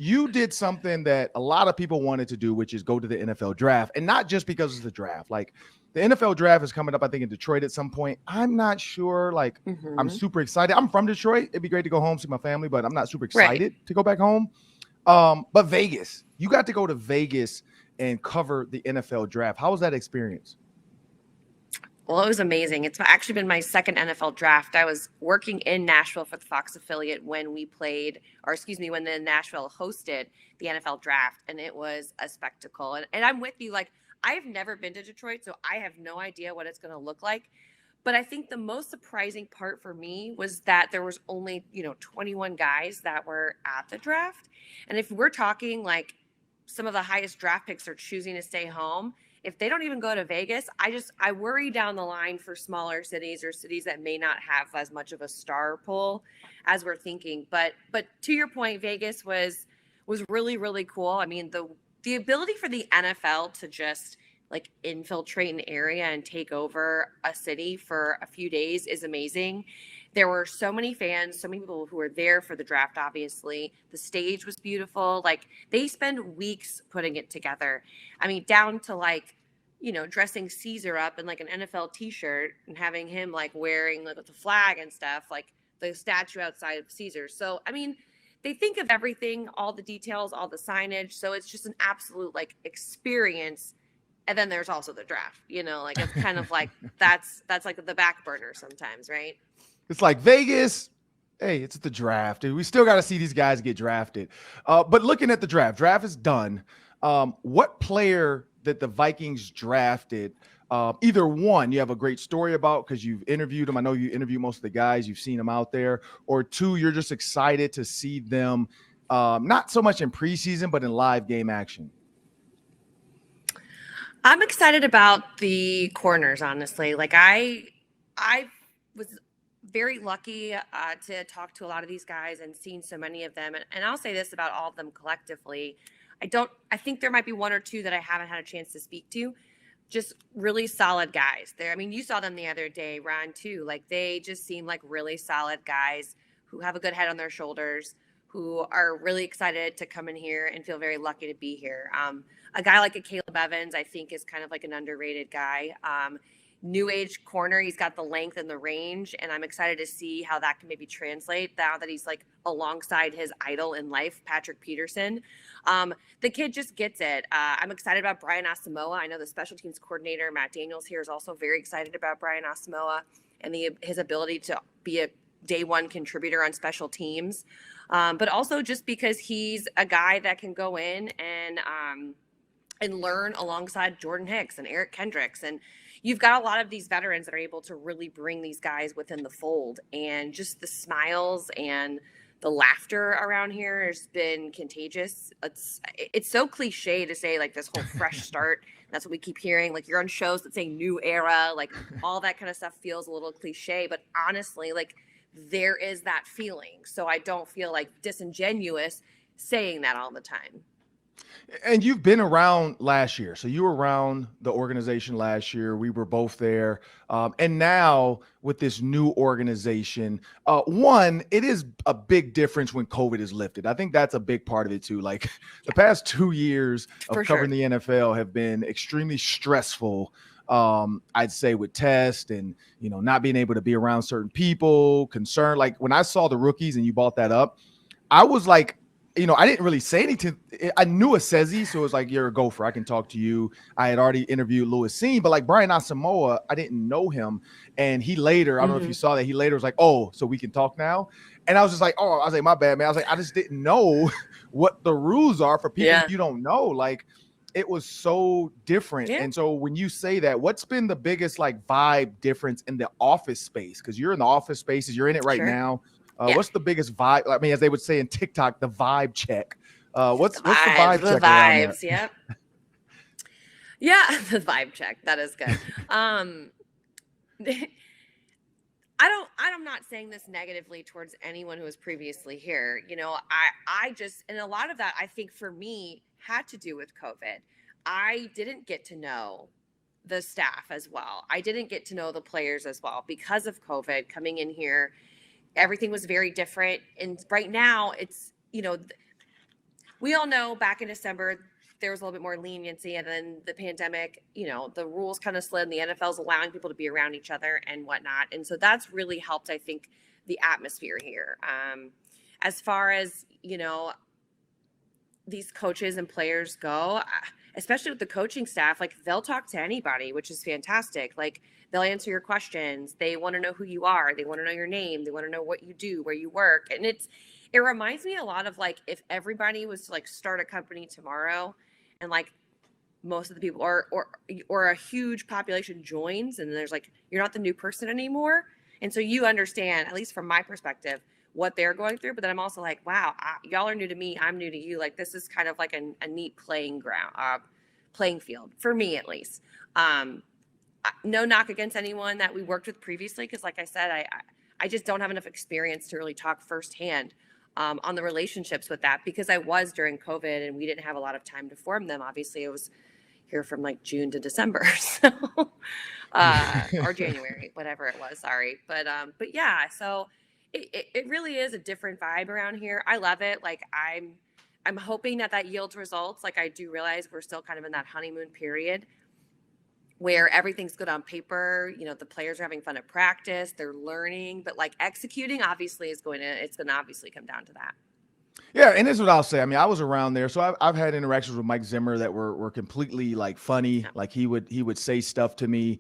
you did something that a lot of people wanted to do, which is go to the NFL draft, and not just because it's the draft. Like the NFL draft is coming up, I think, in Detroit at some point. I'm not sure. Like, I'm super excited. I'm from Detroit. It'd be great to go home, see my family, but I'm not super excited to go back home. But Vegas, you got to go to Vegas and cover the NFL draft. How was that experience? Well, it was amazing. It's actually been my second NFL draft. I was working in Nashville for the Fox affiliate when we played, or excuse me, when the Nashville hosted the NFL draft, and it was a spectacle. And I'm with you. Like, I've never been to Detroit, so I have no idea what it's going to look like. But I think the most surprising part for me was that there was only, 21 guys that were at the draft. And if we're talking like some of the highest draft picks are choosing to stay home, if they don't even go to Vegas, I worry down the line for smaller cities or cities that may not have as much of a star pull as we're thinking. But to your point, Vegas was really, really cool. I mean, the ability for the NFL to just like infiltrate an area and take over a city for a few days is amazing. There were so many fans, so many people who were there for the draft, obviously. The stage was beautiful. Like, they spend weeks putting it together. I mean, down to like, dressing Caesar up in like an NFL t-shirt and having him like wearing like the flag and stuff, like the statue outside of Caesar. So, I mean, they think of everything, all the details, all the signage. So it's just an absolute like experience. And then there's also the draft, like it's kind of like that's like the back burner sometimes, right? It's like Vegas. Hey, it's the draft. We still got to see these guys get drafted. But looking at the draft is done. What player that the Vikings drafted, either one, you have a great story about because you've interviewed them. I know you interview most of the guys. You've seen them out there. Or two, you're just excited to see them, not so much in preseason, but in live game action. I'm excited about the corners, honestly. Like I was very lucky to talk to a lot of these guys and seen so many of them. And I'll say this about all of them collectively. I think there might be one or two that I haven't had a chance to speak to. Just really solid guys there. I mean, you saw them the other day, Ron, too. Like, they just seem like really solid guys who have a good head on their shoulders, who are really excited to come in here and feel very lucky to be here. A guy like a Caleb Evans, I think, is kind of like an underrated guy. New age corner, he's got the length and the range, and I'm excited to see how that can maybe translate now that he's like alongside his idol in life, Patrick Peterson. The kid just gets it. I'm excited about Brian Asamoah. I know the special teams coordinator, Matt Daniels, here is also very excited about Brian Asamoah and his ability to be a day one contributor on special teams. But also just because he's a guy that can go in and learn alongside Jordan Hicks and Eric Kendricks. And you've got a lot of these veterans that are able to really bring these guys within the fold. And just the smiles and the laughter around here has been contagious. It's so cliche to say like this whole fresh start. That's what we keep hearing. Like, you're on shows that say new era, like all that kind of stuff feels a little cliche. But honestly, like, there is that feeling. So I don't feel like disingenuous saying that all the time. And you've been around last year. So you were around the organization last year. We were both there. And now with this new organization, one, it is a big difference when COVID is lifted. I think that's a big part of it too. Like the past 2 years of covering the NFL have been extremely stressful. I'd say with tests and, not being able to be around certain people, concern. Like when I saw the rookies and you brought that up, I was like, I didn't really say anything. I knew a Sezzi, so it was like, you're a Gopher. I can talk to you. I had already interviewed Louis Seen, but like Brian Asamoah, I didn't know him. And he later, I don't know if you saw that, he later was like, oh, so we can talk now? And I was just like, oh, I was like, my bad, man. I was like, I just didn't know what the rules are for people you don't know. Like, it was so different. Yeah. And so when you say that, what's been the biggest like vibe difference in the office space? Because you're in the office spaces, you're in it right now. What's the biggest vibe? I mean, as they would say in TikTok, the vibe check. What's the vibe check? The vibes, yep. Yeah, the vibe check. That is good. I'm not saying this negatively towards anyone who was previously here. I just, and a lot of that, I think for me, had to do with COVID. I didn't get to know the staff as well. I didn't get to know the players as well because of COVID coming in here. Everything was very different. And right now it's, we all know back in December, there was a little bit more leniency, and then the pandemic, the rules kind of slid, and the NFL's allowing people to be around each other and whatnot. And so that's really helped, I think, the atmosphere here. As far as, these coaches and players go, especially with the coaching staff, like they'll talk to anybody, which is fantastic. Like they'll answer your questions. They want to know who you are. They want to know your name. They want to know what you do, where you work. And it reminds me a lot of like if everybody was to like start a company tomorrow and like most of the people or a huge population joins and there's like, you're not the new person anymore. And so you understand, at least from my perspective, what they're going through. But then I'm also like, wow, y'all are new to me. I'm new to you. Like this is kind of like a neat playing field for me, at least. No knock against anyone that we worked with previously. Cause like I said, I just don't have enough experience to really talk firsthand on the relationships with that because I was during COVID and we didn't have a lot of time to form them. Obviously it was here from like June to December. So, or January, whatever it was. Sorry. But yeah, so it really is a different vibe around here. I love it. Like I'm hoping that yields results. Like I do realize we're still kind of in that honeymoon period where everything's good on paper. The players are having fun at practice, they're learning, but like executing obviously it's going to obviously come down to that. Yeah, and this is what I'll say. I mean, I was around there, so I've had interactions with Mike Zimmer that were completely like funny. Yeah. Like he would say stuff to me.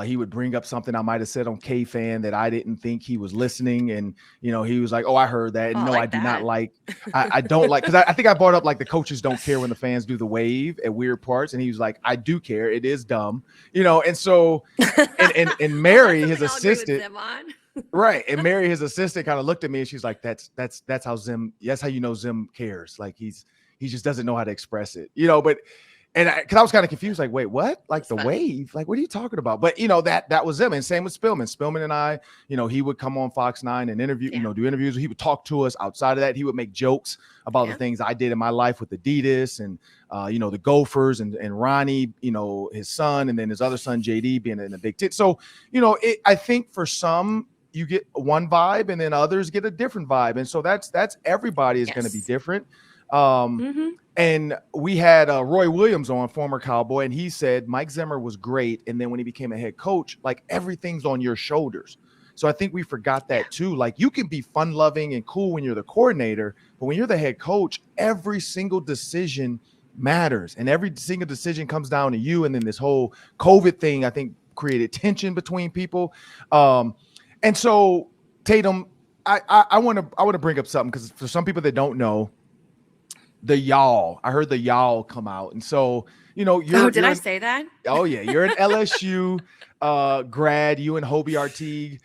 He would bring up something I might have said on K-Fan that I didn't think he was listening, and he was like, "Oh, I heard that." And Oh, no, I like I do that. not like. I don't like because I think I brought up like the coaches don't care when the fans do the wave at weird parts, and he was like, "I do care. It is dumb," And so, and Mary, Well, his that's something I'll agree assistant. with Zim on. Right. And Mary, his assistant, kind of looked at me and she's like, that's how Zim, that's how Zim cares. Like he just doesn't know how to express it, but cause I was kind of confused, like, wait, what? Like That's the funny. wave? Like, what are you talking about? But that was Zim. And same with Spillman. Spillman and I, he would come on Fox 9 and interview, do interviews. He would talk to us. Outside of that, he would make jokes about the things I did in my life with Adidas and the Gophers and Ronnie, his son, and then his other son, JD, being in the Big Ten. So, I think for some, you get one vibe and then others get a different vibe. And so that's everybody is going to be different. And we had Roy Williams on, former Cowboy, and he said Mike Zimmer was great. And then when he became a head coach, like everything's on your shoulders. So I think we forgot that too. Like you can be fun loving and cool when you're the coordinator, but when you're the head coach, every single decision matters and every single decision comes down to you. And then this whole COVID thing, I think, created tension between people. And so, Tatum, I want to bring up something because for some people that don't know, I heard the y'all come out, and so Did I say that? Oh yeah, you're an LSU grad. You and Hobie Artigue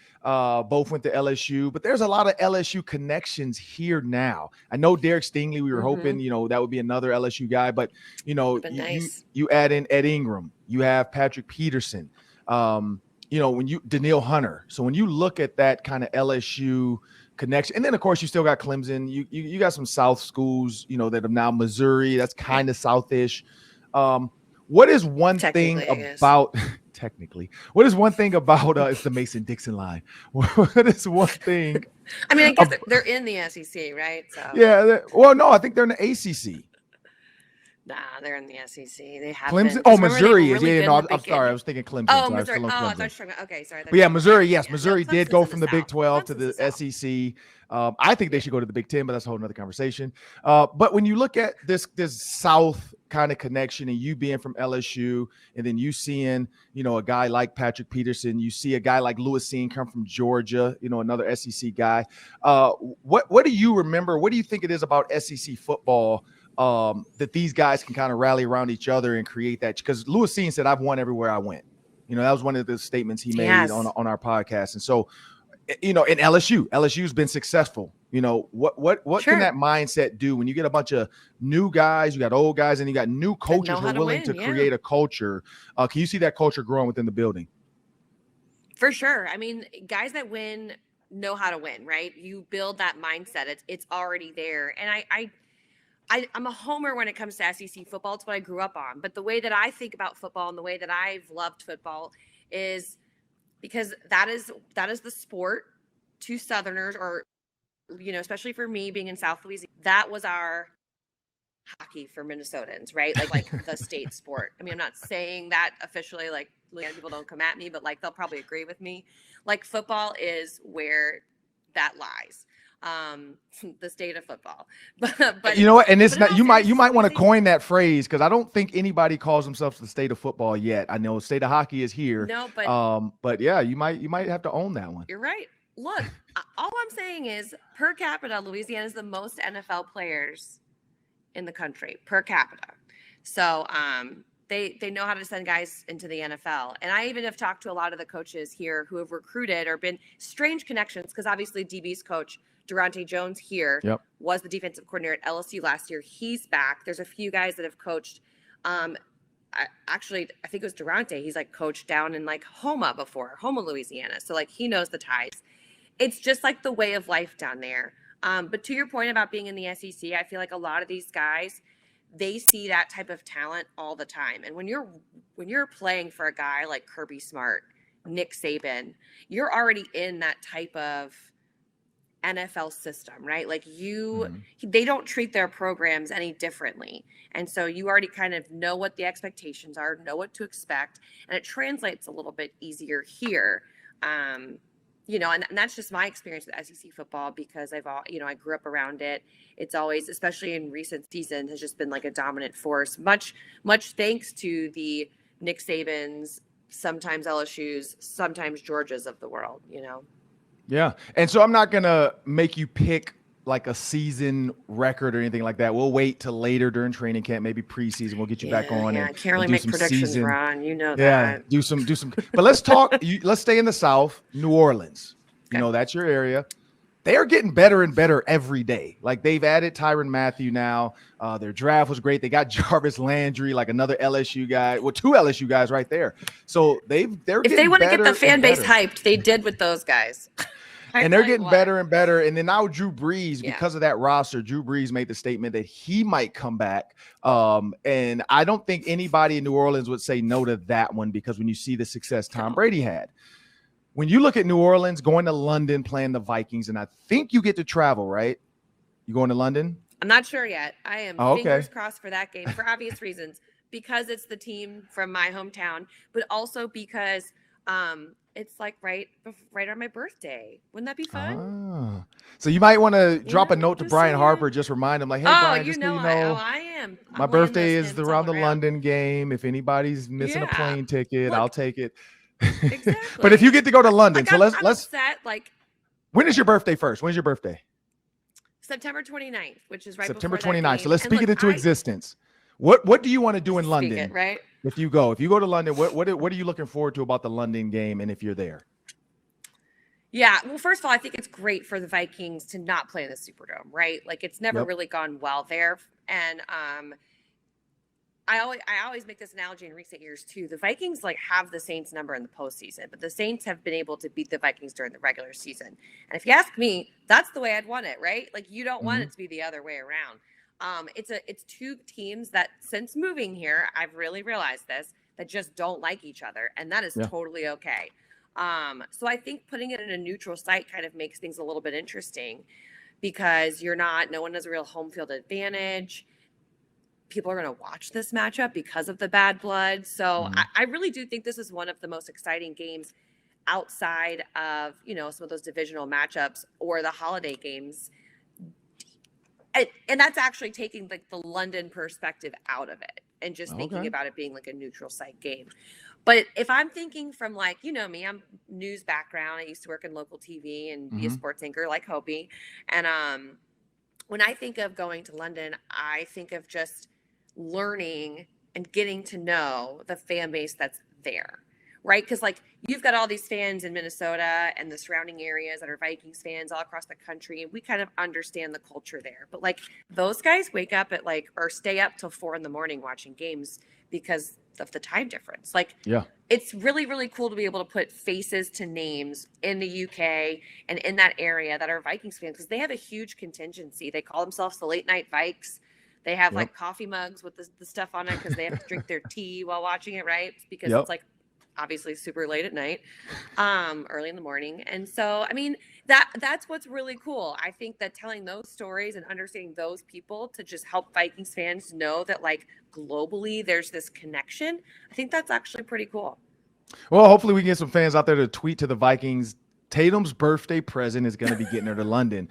both went to LSU, but there's a lot of LSU connections here now. I know Derek Stingley. We were hoping that would be another LSU guy, but you add in Ed Ingram, you have Patrick Peterson. Daniil Hunter. So when you look at that kind of LSU connection, and then of course you still got Clemson, you got some South schools, that are now Missouri. That's kind of Southish. What is one thing about technically? What is one thing about it's the Mason-Dixon line? What is one thing? I mean, I guess they're in the SEC, right? So yeah. Well, no, I think they're in the ACC. Nah, they're in the SEC. They have Clemson. Oh, Missouri is. Yeah, no, I'm sorry. I was thinking Clemson. Oh, so Missouri. I thought you were talking about. Okay, sorry. But yeah, Missouri. Yes, Missouri did go from the Big 12 to the SEC. I think they should go to the Big 10, but that's a whole nother conversation. But when you look at this South kind of connection, and you being from LSU, and then you seeing a guy like Patrick Peterson, you see a guy like Lewis Cine come from Georgia, another SEC guy. What do you remember? What do you think it is about SEC football? That these guys can kind of rally around each other and create that, because Lewis Cine said, "I've won everywhere I went." That was one of the statements he made on our podcast. And so, in LSU's been successful. What can that mindset do when you get a bunch of new guys, you got old guys, and you got new coaches who are willing to create a culture? Can you see that culture growing within the building? For sure. I mean, guys that win know how to win, right? You build that mindset. It's already there. And I'm a homer when it comes to SEC football. It's what I grew up on. But the way that I think about football and the way that I've loved football is because that is the sport to Southerners, or, especially for me being in South Louisiana, that was our hockey for Minnesotans, right? Like the state sport. I mean, I'm not saying that officially, like Louisiana people don't come at me, but like they'll probably agree with me. Like football is where that lies. The state of football. But You know what? And it's in not, all you might seriousness, want to Louisiana, coin that phrase, because I don't think anybody calls themselves the state of football yet. I know state of hockey is here. no, But yeah, you might have to own that one. you're right. Look, all I'm saying is per capita, Louisiana is the most NFL players in the country per capita. So they know how to send guys into the NFL. And I even have talked to a lot of the coaches here who have recruited or been strange connections, because obviously DB's coach Durante Jones here was the defensive coordinator at LSU last year. He's back. There's a few guys that have coached. I think it was Durante. He's like coached down in like Houma before, Houma, Louisiana. So like he knows the ties. It's just like the way of life down there. But to your point about being in the SEC, I feel like a lot of these guys, they see that type of talent all the time. And when you're playing for a guy like Kirby Smart, Nick Saban, you're already in that type of NFL system, right? Like they don't treat their programs any differently. And so you already kind of know what the expectations are, know what to expect, and it translates a little bit easier here. And that's just my experience with SEC football, because I grew up around it. It's always, especially in recent seasons, has just been like a dominant force. Much thanks to the Nick Sabans, sometimes LSU's, sometimes Georgia's of the world, Yeah. And so I'm not going to make you pick like a season record or anything like that. We'll wait till later during training camp, maybe preseason. We'll get you back on. Yeah, can't really make predictions, Ron. You know that. Yeah, do some. But let's talk. Let's stay in the South. New Orleans. Okay. That's your area. They are getting better and better every day. Like they've added Tyrann Mathieu now. Their draft was great. They got Jarvis Landry, like another LSU guy. Well, two LSU guys right there. So they're if they want to get the fan base hyped, they did with those guys. And they're getting better and better. And then now Drew Brees, because of that roster, Drew Brees made the statement that he might come back. And I don't think anybody in New Orleans would say no to that one, because when you see the success Tom Brady had. When you look at New Orleans, going to London, playing the Vikings, and I think you get to travel, right? You going to London? I'm not sure yet. I am fingers crossed for that game for obvious reasons, because it's the team from my hometown, but also because it's like right on my birthday. Wouldn't that be fun? So you might want to drop a note to Brian Harper, just remind him like, hey, Brian, just so you know, I am. My birthday is around the London game. If anybody's missing a plane ticket, I'll take it. Exactly. But if you get to go to London, like, so let's upset, like, when is your birthday first? When's your birthday? September 29th, which is right September before that 29th. game. So let's speak it into existence. What do you want to do in London? It, right? If you go to London, what are you looking forward to about the London game, and if you're there? Yeah, well, first of all, I think it's great for the Vikings to not play in the Superdome, right? Like it's never really gone well there, and I always make this analogy in recent years too. The Vikings like have the Saints number in the postseason, but the Saints have been able to beat the Vikings during the regular season. And if you ask me, that's the way I'd want it, right? Like you don't want it to be the other way around. It's two teams that since moving here, I've really realized this, that just don't like each other, and that is totally okay. So I think putting it in a neutral site kind of makes things a little bit interesting, because no one has a real home field advantage. People are going to watch this matchup because of the bad blood. So I really do think this is one of the most exciting games outside of, some of those divisional matchups or the holiday games. And that's actually taking like the London perspective out of it and just thinking about it being like a neutral site game. But if I'm thinking from like, me, I'm news background. I used to work in local TV and be a sports anchor like Hopi. And when I think of going to London, I think of just learning and getting to know the fan base that's there, right? Because like you've got all these fans in Minnesota and the surrounding areas that are Vikings fans all across the country, and we kind of understand the culture there. But like those guys wake up at or stay up till 4 a.m. watching games because of the time difference. Like, it's really, really cool to be able to put faces to names in the UK and in that area that are Vikings fans, because they have a huge contingency. They call themselves the Late Night Vikes. They have like coffee mugs with the stuff on it because they have to drink their tea while watching it, right? Because it's like obviously super late at night, early in the morning. And so, I mean, that's what's really cool. I think that telling those stories and understanding those people to just help Vikings fans know that like globally there's this connection. I think that's actually pretty cool. Well, hopefully we can get some fans out there to tweet to the Vikings. Tatum's birthday present is going to be getting her to London.